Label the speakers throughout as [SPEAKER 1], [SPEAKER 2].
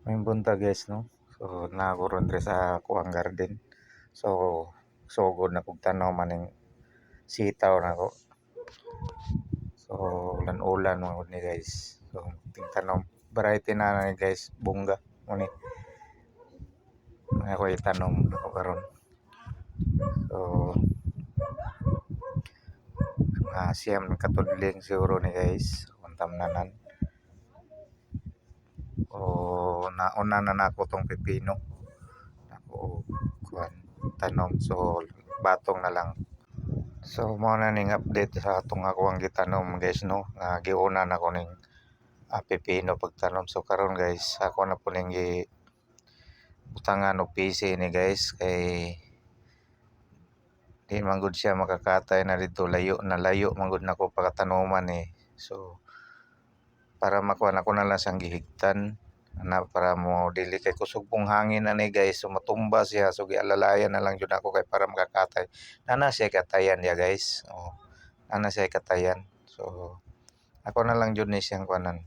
[SPEAKER 1] May buntag guys no. So naguron diri sa kuang garden. So sugod na kog tanaw maning sitaw nako. So ulan-ulan mo ni guys. So tingtanom variety na ni guys bunga mo ni. Ako itanom ako karon. So siyam katudling siguro ni guys kung tamnanan. O nauna na nako tong pipino. Ako kuan tanom so batong na lang. So mo na ning update sa atong ako ang gitanom guys no nga giuna na ko ning pipino pagtanom. So karon guys ako na po ning butangan og PC ni guys kay di man gud siya makakatay na dito layo man gud nako pagkatanuman eh. So para makuha ako na lang siyang gihigtan na para mo dili kay kusog pong hangin na ni guys so matumba siya so gialalayan na lang jud ako kay para makakatay nana siya katayan ya guys nana siya katayan so ako na lang jud ni siyang kuanan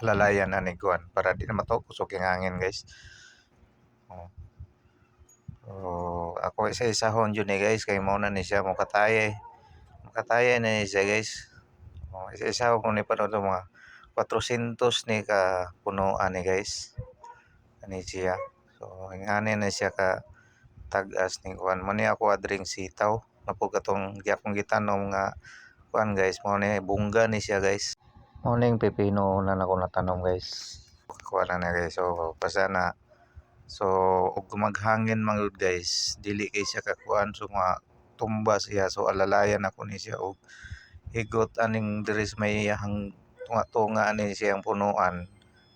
[SPEAKER 1] alalayan na ni kuan para di na matusok yung hangin guys so ako isa-isahon jud ni guys kay mo na ni siya makatay na ni siya guys isa-isahon ko ni pa mga 400 ni ka punuan ni guys ani siya so ingani na siya ka tag-as ni kuan mo ni ako adring sitaw napog katong akong gitanom nga kuan guys mo ni bungga ni siya guys mo ning pipino na nako natanom guys kuan na guys so basta na so ug maghangin man gud guys dili kay siya ka kuan so nga tumba siya so alalayan ako ni siya og higot aning diris may iyahang tunga-tunga ani siyang punuan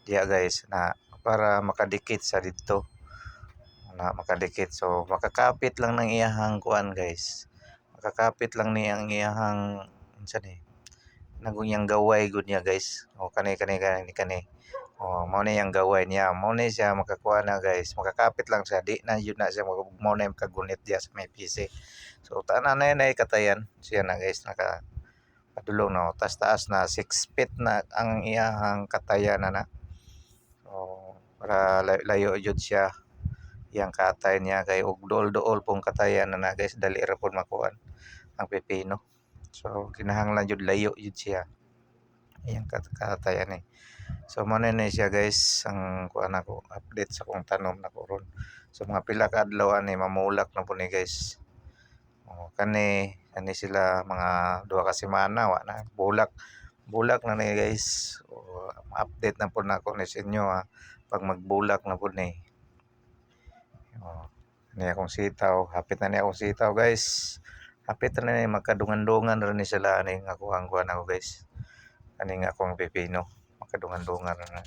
[SPEAKER 1] diya guys na para makadikit sa dito na makadikit so makakapit lang ng iyahang kuan guys makakapit lang ni ang iyahang unsa ni nagunyang gaway gud niya guys o kani o mao ni ang gaway niya mao ni siya makakuha na guys makakapit lang siya di na yun na siya mao na makagunit diya sa may PC so tanan na katayan siya na guys naka padulong no taas na 6 feet na ang iyahang katayan na so para layo jud siya iyang katay niya kay og duol pong katayan na guys dali ra pud makuan ang pipino so kinahanglan jud layo jud siya iyang katayan so mo na siya guys ang kuan ako update sa kong tanom nako ron so mga pila ka adlaw ani mamulak na pud ni guys kani sila mga 2 ka semana wa na bulak na ni guys update na po nako ni sa inyo pag magbulak na po ni ni akong sitaw hapit na ni akong sitaw guys hapit na ni magkadungan-dungan ra ni sila ani nga kuhang kuan ako guys ani nga akong pipino magkadungan-dungan na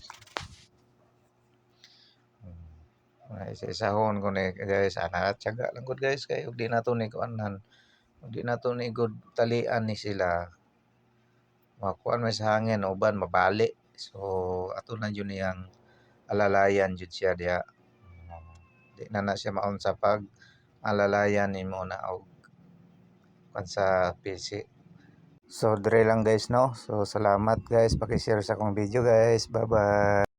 [SPEAKER 1] isa-isahon ko ni guys ana tiyaga lang gud guys kay ug di nato ni kuanan di na to ni good talian ni sila makuan may sa hangin uban mabali so ato na jud niyang alalayan jud siya diha di na siya maun sa pag alalayan nimo na og kan sa PC so dire lang guys no so salamat guys paki-share sa akong video guys bye bye